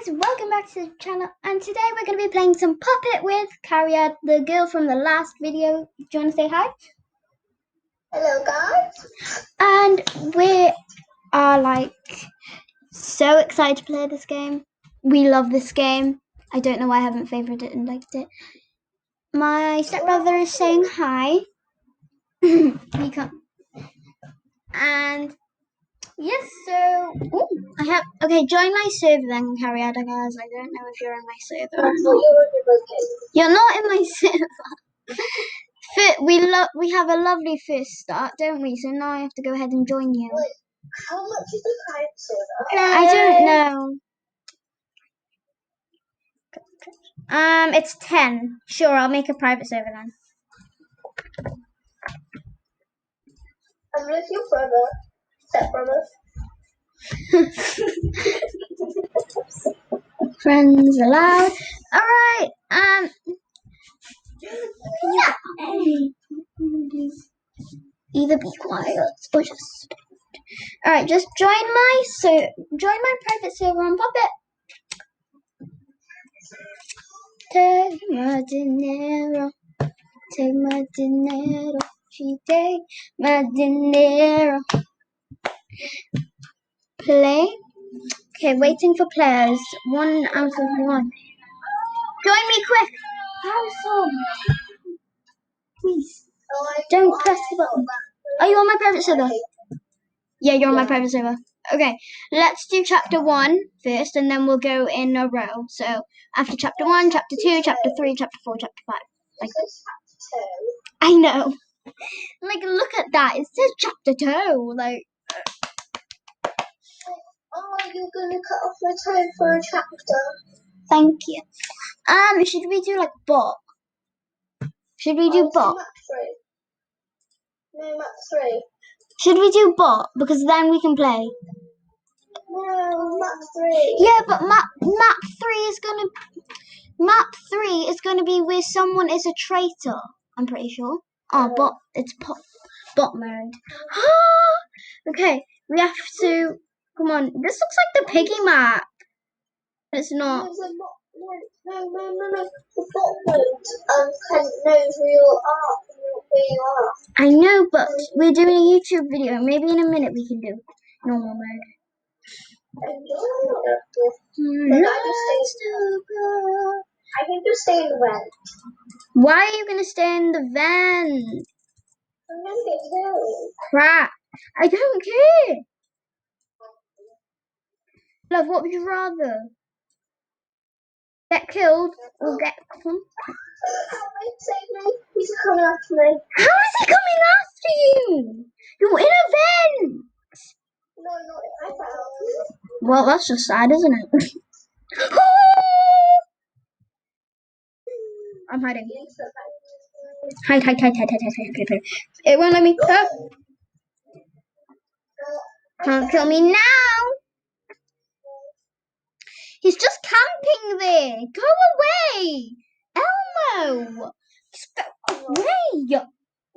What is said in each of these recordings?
guys, welcome back to the channel, and today we're going to be playing some Puppet with Cariad, the girl from the last video. Do you want to say hi? Hello guys. And we are like so excited to play this game. We love this game. I don't know why I haven't favorited it and liked it. My stepbrother is saying hi. He can't. And yes, so I have join my server then, Cariad, guys. I don't know if you're in my server or not. You're not in my server. We have a lovely first start, don't we? So now I have to go ahead and join you. Wait, how much is the private server? I don't know. It's 10. Sure, I'll make a private server then. I'm with your brother, stepbrother. Friends allowed. Alright, either be quiet or just alright, just join my private server on Puppet. Take my dinero, she take my dinero. Play. Okay, waiting for players. 1 out of 1. Join me quick. Awesome. Please. Don't press the button. Are you on my private server? Yeah, you're on my private server. Okay, let's do chapter 1 first, and then we'll go in a row. So after chapter 1, chapter 2, chapter 3, chapter 4, chapter 5. Like, I know. Like, look at that. It says chapter 2. Like. Oh, you're gonna cut off my time for a chapter. Thank you. Should we do like bot? Should we do bot? Map 3. No, map 3. Should we do bot? Because then we can play. No, map 3. Yeah, but map 3 is gonna be where someone is a traitor. I'm pretty sure. Oh, bot. It's bot mode. Okay, we have to. Come on. This looks like the piggy map. It's not. No. The bot mode knows who you are. I know, but we're doing a YouTube video. Maybe in a minute we can do normal mode. I can just stay in the vent. Why are you gonna stay in the vent? I'm gonna get killed. Crap. I don't care. Love, what would you rather? Get killed or get... He's coming after me. How is he coming after you? You're in a vent. No, I found. Well, that's just sad, isn't it? I'm hiding. Hide. It won't let me. Can't kill me now. He's just camping there. Go away. Elmo. Go away. You have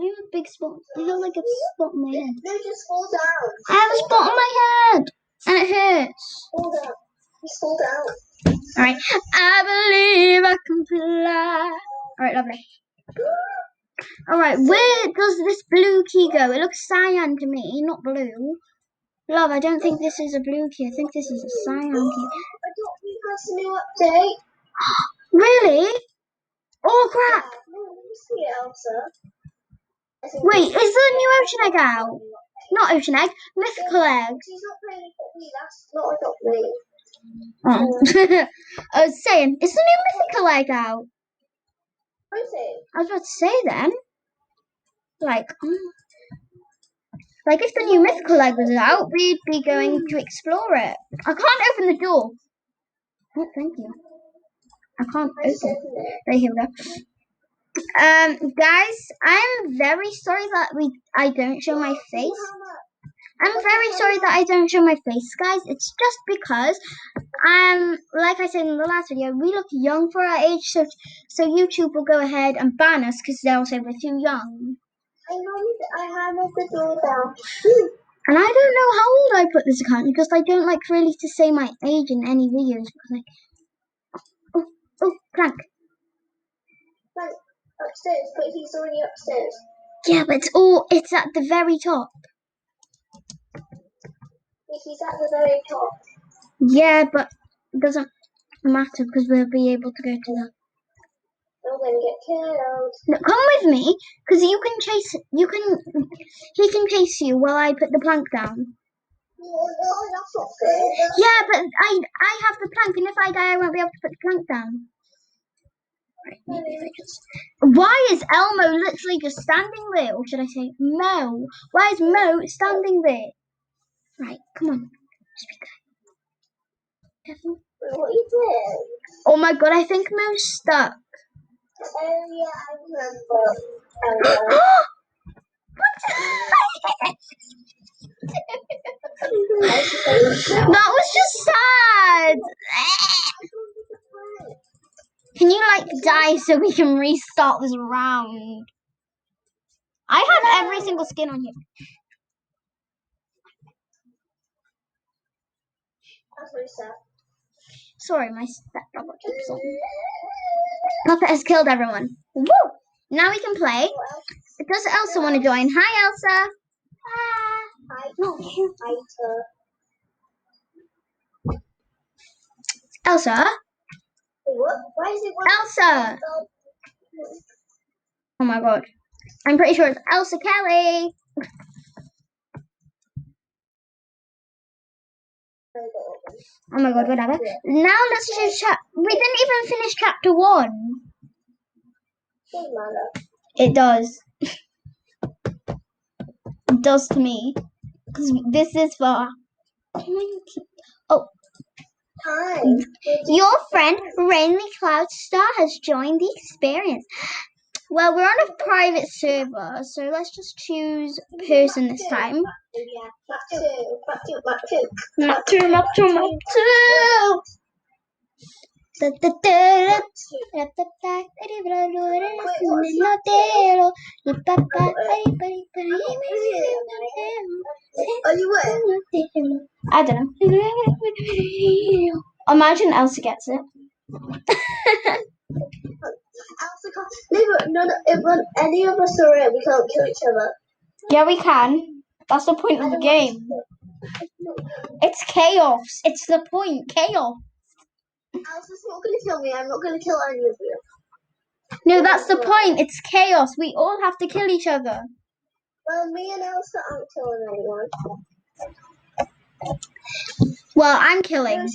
a big spot. You have like a spot on my head. No, just fall down. I have a spot on my head. And it hurts. Fall down. Just fall down. Alright. I believe I can fly. Alright, lovely. Alright, where does this blue key go? It looks cyan to me, not blue. Love, I don't think this is a blue key. I think this is a cyan key. I don't think that's a new update. Really? Oh, crap. No, let me see it, Elsa. Wait, is the new Ocean Egg out? Not Ocean Egg, Mythical Egg. She's not playing with me, that's not a me. Oh. I was saying, is the new Mythical Egg out? Is it? I was about to say then. Like if the new Mythical Egg was out, we'd be going to explore it. I can't open the door. Oh, thank you. I can't open it. Right, here we go. Guys, I'm very sorry that I don't show my face. I'm very sorry that I don't show my face, guys. It's just because, like I said in the last video, we look young for our age, so YouTube will go ahead and ban us because they'll say we're too young. I have the door down. And I don't know how old I put this account because I don't like really to say my age in any videos because like plank. Like, upstairs, but he's already upstairs. Yeah, but it's at the very top. He's at the very top. Yeah, but it doesn't matter because we'll be able to go to the. I'm gonna get killed. No, come with me because you can chase. He can chase you while I put the plank down. Oh, that's not fair. Yeah, but I have the plank, and if I die, I won't be able to put the plank down. Right, maybe if I just. Why is Elmo literally just standing there, or should I say Mo? Why is Mo standing there? Right, come on, just be careful. What are you doing? Oh my god, I think Mo's stuck. Oh yeah, I remember. That was just sad. Can you like die so we can restart this round? I have every single skin on here. That's very sad. Sorry, my stepbrother keeps on. Puppet has killed everyone. Woo! Now we can play. Does Elsa want to join? Hi, Elsa. Hi. No. Hi, Elsa? what? Why is it? Elsa! Oh my god. I'm pretty sure it's Elsa Kelly. Oh my god, whatever. Now let's do we didn't even finish chapter 1. Doesn't matter. It does. It does to me. Because this is for... Oh. Hi. Your friend, Rainly Cloud Star, has joined the experience. Well, we're on a private server, so let's just choose person this time. Yeah, map 2. Map 2. Map 2. Map 2, map 2, map 2! Da, da, da, da. Are you where? I don't know. Imagine Elsa gets it. Elsa can't. No, if any of us are in, we can't kill each other. Yeah, we can. That's the point of the game. It's chaos. It's the point. Chaos. Elsa's not going to kill me. I'm not going to kill any of you. No, that's the point. It's chaos. We all have to kill each other. Well, me and Elsa aren't killing anyone. Well, I'm killing.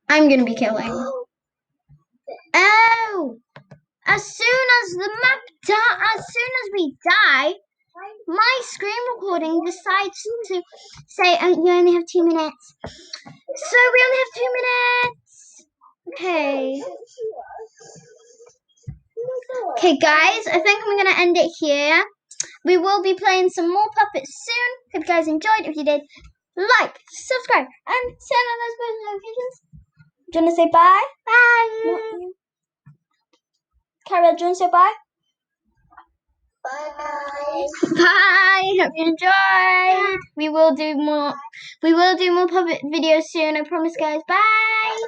I'm going to be killing. Oh! As soon as we die, my screen recording decides to say, oh, you only have 2 minutes. So we only have 2 minutes. Okay. Okay, guys, I think I'm going to end it here. We will be playing some more puppets soon. Hope you guys enjoyed. If you did, like, subscribe, and turn on those post notifications. Do you want to say bye? Bye. Cariad, do you want to say bye? Bye. Bye. Hope you enjoyed. We will do more puppet videos soon. I promise, guys. Bye.